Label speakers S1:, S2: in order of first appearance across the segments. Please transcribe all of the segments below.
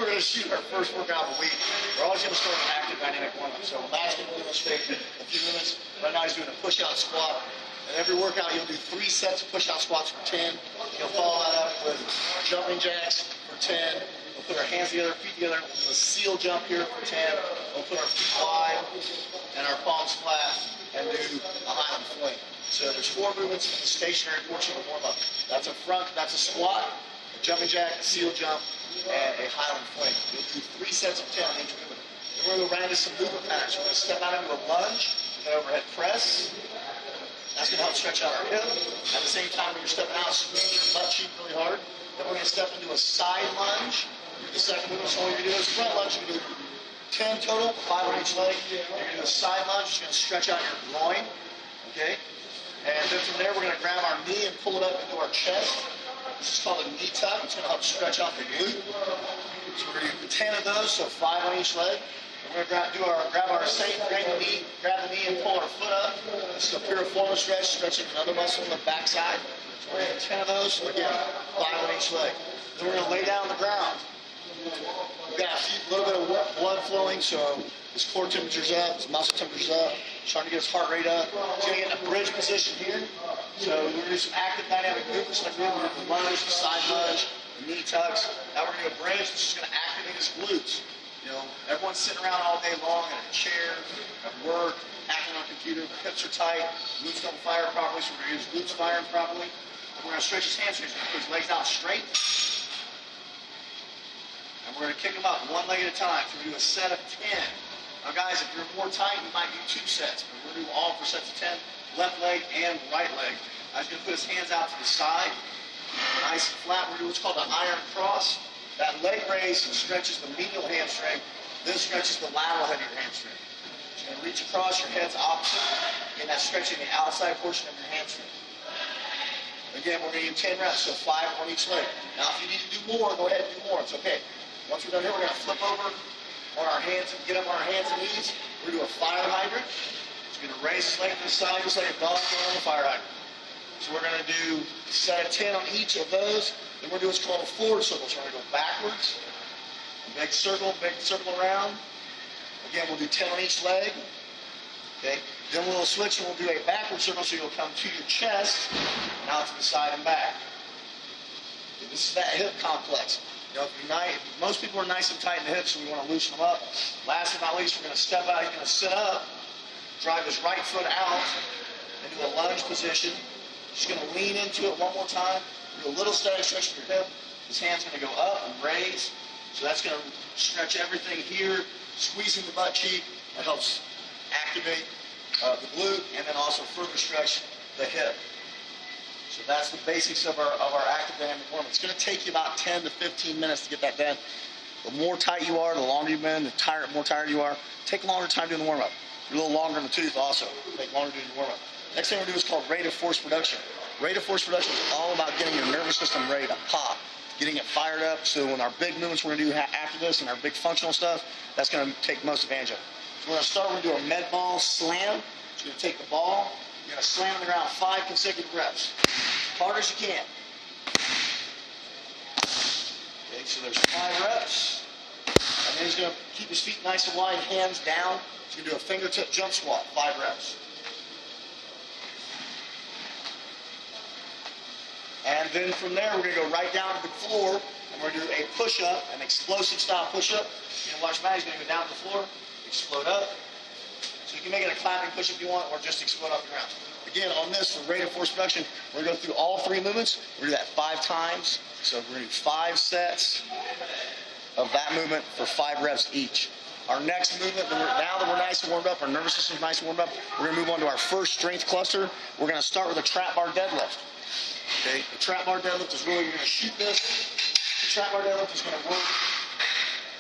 S1: we're going to shoot our first workout of the week. We're always going to start with active dynamic warm-up. So Matt's going to demonstrate a few minutes. Right now he's doing a push-out squat. And every workout you'll do 3 sets of push-out squats for 10. You'll follow that up with jumping jacks for 10. We'll put our hands together, feet together. We'll do a seal jump here for 10. We'll put our feet wide and our palms flat and do a Highland fling. So there's 4 movements in the stationary portion of the warm-up. That's a front, that's a squat, a jumping jack, a seal jump, and a Highland fling. You'll do 3 sets of 10 on each movement. Then we're going to go right into some movement patterns. We're going to step out into a lunge, an overhead press. That's going to help stretch out our hip. At the same time, when you're stepping out, squeeze your butt cheek really hard. Then we're going to step into a side lunge. The second movement, so all you're going to do is front lunge. You're going to do 10 total, 5 on each leg. You're going to do a side lunge. You're going to stretch out your groin. Okay? And then from there, we're going to grab our knee and pull it up into our chest. This is called a knee tuck. It's going to help stretch out the glute. So we're going to do 10 of those, so 5 on each leg. And we're going to grab our same, grab the knee and pull our foot up. This is a piriformis stretch, stretching another muscle on the backside. So we're going to do 10 of those, so again, 5 on each leg. Then we're going to lay down on the ground. We've got a little bit of blood flowing, so his core temperature's up, his muscle temperature's up, trying to get his heart rate up. He's going to get in a bridge position here. So we're going to do some active dynamic movements like we're going to do the lunge, the side lunge, the knee tucks. Now we're going to do a bridge, which is going to activate his glutes. You know, everyone's sitting around all day long in a chair, at work, hacking on a computer, the hips are tight, glutes don't fire properly, so we're going to get his glutes firing properly. And we're going to stretch his hamstrings. We're going to put his legs out straight. And we're going to kick them up one leg at a time. So we're going to do a set of 10. Now guys, if you're more tight, you might do 2 sets. But we're going to do all 4 sets of 10, left leg and right leg. I'm just going to put his hands out to the side, nice and flat. We're going to do what's called an iron cross. That leg raise stretches the medial hamstring, then stretches the lateral head of your hamstring. So you're going to reach across, your head's opposite, and that's stretching the outside portion of your hamstring. Again, we're going to do 10 reps, so 5 on each leg. Now, if you need to do more, go ahead and do more. It's okay. Once we're done here, we're going to flip over on our hands, get up on our hands and knees. We're going to do a fire hydrant. So we're going to raise his leg to the side just like a dog going on a fire hydrant. So we're going to do a set of 10 on each of those. Then we're going to do what's called a forward circle. So we're going to go backwards, big circle around. Again, we'll do 10 on each leg. Okay. Then we'll switch and we'll do a backward circle so you'll come to your chest, now to the side and back. Okay, this is that hip complex. You know, most people are nice and tight in the hips, so we want to loosen them up. Last but not least, we're going to step out. He's going to sit up, drive his right foot out into a lunge position. He's going to lean into it one more time. Do a little static stretch of your hip. His hand's going to go up and raise. So that's going to stretch everything here, squeezing the butt cheek. That helps activate the glute and then also further stretch the hip. So that's the basics of our active dynamic warm-up. It's going to take you about 10 to 15 minutes to get that done. The more tight you are, the longer you've been, the more tired you are, take a longer time doing the warm-up. You're a little longer in the tooth also. Take longer doing the warm-up. Next thing we're going to do is called rate of force production. Rate of force production is all about getting your nervous system ready to pop, getting it fired up. So when our big movements we're going to do after this and our big functional stuff, that's going to take most advantage of it. So we're going to start, we're going to do a med ball slam. So you're going to take the ball, you're going to slam on the ground 5 consecutive reps. As hard as you can. Okay, so there's 5 reps. And then he's going to keep his feet nice and wide, hands down. So you're going to do a fingertip jump squat, 5 reps. And then from there, we're going to go right down to the floor, and we're going to do a push-up, an explosive style push-up. You're going to watch Matt, he's going to go down to the floor, explode up. So you can make it a clapping push if you want, or just explode off the ground. Again, on this, for rate of force production, we're going to go through all 3 movements. We're going to do that 5 times. So we're going to do 5 sets of that movement for 5 reps each. Our next movement, now that we're nice and warmed up, our nervous system's nice and warmed up, we're going to move on to our first strength cluster. We're going to start with a trap bar deadlift. Okay, the trap bar deadlift is really, we're going to shoot this. The trap bar deadlift is going to work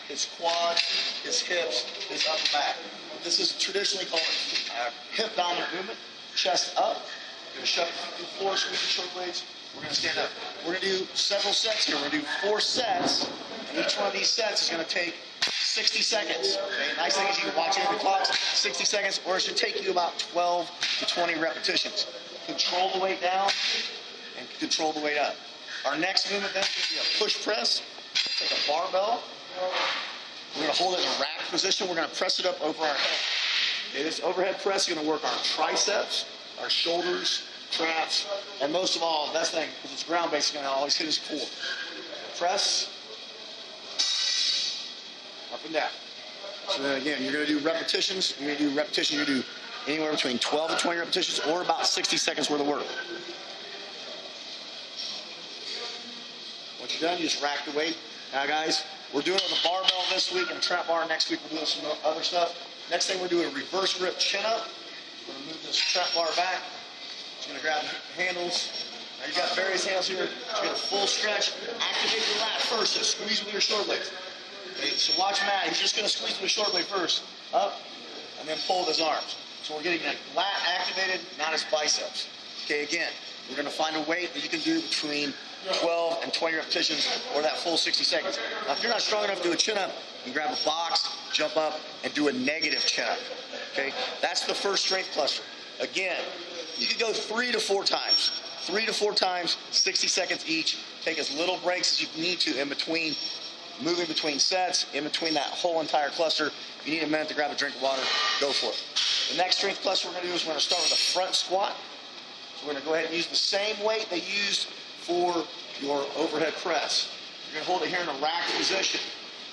S1: his quads, his hips, his upper back. This is traditionally called a hip dominant movement. Chest up. You're going to shove it through the floor, squeeze the shoulder blades. We're going to stand up. We're going to do several sets here. We're going to do 4 sets, and each one of these sets is going to take 60 seconds. Okay, nice thing is you can watch it in the clocks, 60 seconds, or it should take you about 12 to 20 repetitions. Control the weight down and control the weight up. Our next movement then is going to be a push press. Take a barbell, We're going to hold it in a rack position. We're going to press it up over our head. Okay, this overhead press is going to work our triceps, our shoulders, traps, and most of all, the best thing, because it's ground-based, going to always hit his core. Press, up and down. So then again, you're going to do repetitions. You're going to do repetitions. You're going to do anywhere between 12 to 20 repetitions or about 60 seconds worth of work. Once you're done, you just rack the weight. Now, guys, we're doing it with a barbell this week and a trap bar. Next week, we're doing some other stuff. Next thing, we're doing a reverse grip chin up. We're going to move this trap bar back. Just going to grab the handles. Now, you've got various handles here. Just get a full stretch. Activate your lat first, so squeeze with your short legs. Okay, so watch Matt. He's just going to squeeze with his short leg first. Up, and then pull with his arms. So we're getting that lat activated, not his biceps. Okay, again, we're going to find a weight that you can do between 12 and 20 repetitions or that full 60 seconds. Now, if you're not strong enough to do a chin-up, you can grab a box, jump up, and do a negative chin-up. Okay, that's the first strength cluster. Again, you can go 3 to 4 times. 3 to 4 times, 60 seconds each. Take as little breaks as you need to in between, moving between sets, in between that whole entire cluster. If you need a minute to grab a drink of water, go for it. The next strength cluster we're going to do is we're going to start with a front squat. So we're going to go ahead and use the same weight they used for your overhead press. You're going to hold it here in a rack position.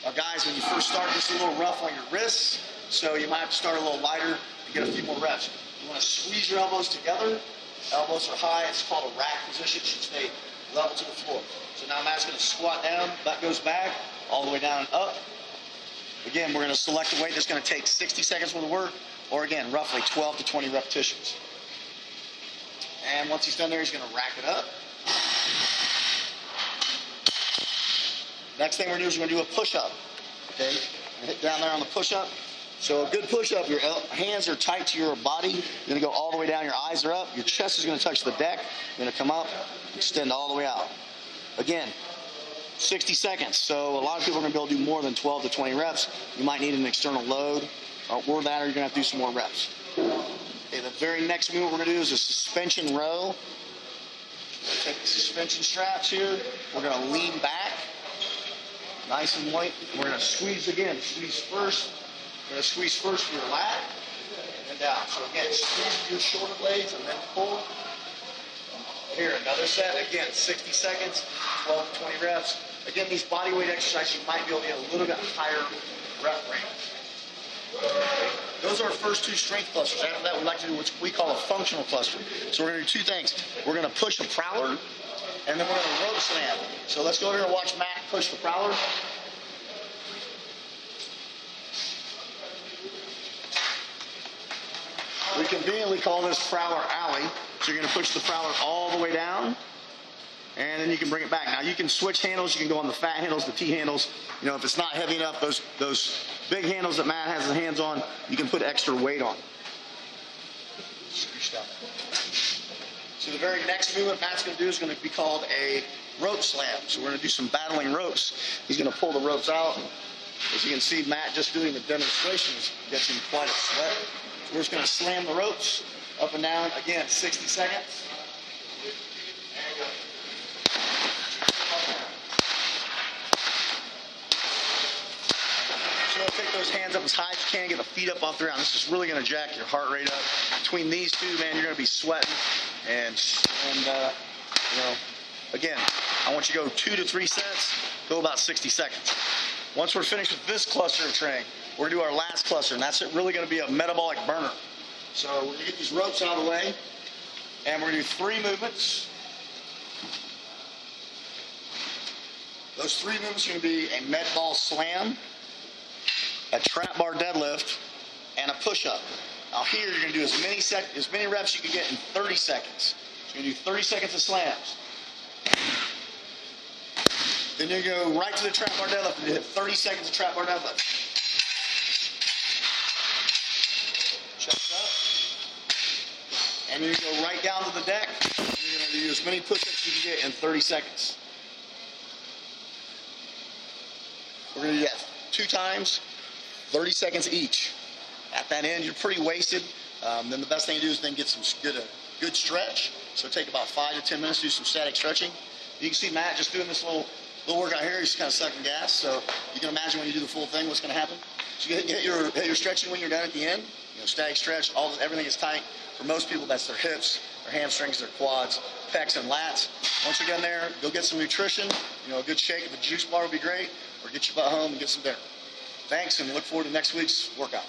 S1: Now, guys, when you first start, this is a little rough on your wrists, so you might have to start a little lighter and get a few more reps. You want to squeeze your elbows together. Elbows are high. It's called a rack position. It should stay level to the floor. So now Matt's going to squat down. Butt goes back, all the way down and up. Again, we're going to select a weight that's going to take 60 seconds worth of work, or again, roughly 12 to 20 repetitions. And once he's done there, he's going to rack it up. Next thing we're going to do is we're going to do a push-up. Okay, hit down there on the push-up. So a good push-up, your hands are tight to your body. You're going to go all the way down. Your eyes are up. Your chest is going to touch the deck. You're going to come up, extend all the way out. Again, 60 seconds. So a lot of people are going to be able to do more than 12 to 20 reps. You might need an external load or that, or you're going to have to do some more reps. Okay, the very next move we're going to do is a suspension row. Take the suspension straps here. We're going to lean back, nice and light. We're going to squeeze again. Squeeze first. We're going to squeeze first with your lat and then down. So again, squeeze with your shoulder blades and then pull. Here, another set. Again, 60 seconds, 12 to 20 reps. Again, these body weight exercises, you might be able to get a little bit higher rep range. Okay. Those are our first 2 strength clusters. After that, we like to do what we call a functional cluster. So we're going to do 2 things. We're going to push a prowler, and then we're going to rope slam. So let's go over here and watch Matt push the prowler. We conveniently call this prowler alley. So you're going to push the prowler all the way down, and then you can bring it back. Now you can switch handles. You can go on the fat handles, the T handles. You know, if it's not heavy enough, those big handles that Matt has his hands on, you can put extra weight on. So the very next movement Matt's going to do is going to be called a rope slam. So we're going to do some battling ropes. He's going to pull the ropes out. As you can see, Matt just doing the demonstrations gets him quite a sweat. So we're just going to slam the ropes up and down. Again, 60 seconds. So take those hands up as high as you can, get the feet up off the ground. This is really going to jack your heart rate up. Between these 2, man, you're going to be sweating. And you know, again, I want you to go 2 to 3 sets, go about 60 seconds. Once we're finished with this cluster of training, we're going to do our last cluster, and that's really going to be a metabolic burner. So we're going to get these ropes out of the way, and we're going to do 3 movements. Those 3 movements are going to be a med ball slam, a trap bar deadlift, and a push-up. Now here you're going to do as many reps you can get in 30 seconds. So you're going to do 30 seconds of slams. Then you go right to the trap bar deadlift and hit 30 seconds of trap bar deadlift. Chest up. And then you go right down to the deck. And you're going to do as many push-ups as you can get in 30 seconds. We're going to do that 2 times, 30 seconds each. At that end, you're pretty wasted. Then the best thing to do is then get some good stretch. So take about 5 to 10 minutes to do some static stretching. You can see Matt just doing this little little workout here, he's kind of sucking gas. So you can imagine when you do the full thing, what's going to happen. So you hit your stretching when you're done at the end. Static stretch, everything is tight. For most people, that's their hips, their hamstrings, their quads, pecs, and lats. Once you're done there, go get some nutrition. A good shake of a juice bar would be great, or get your butt home and get some dinner. Thanks, and look forward to next week's workout.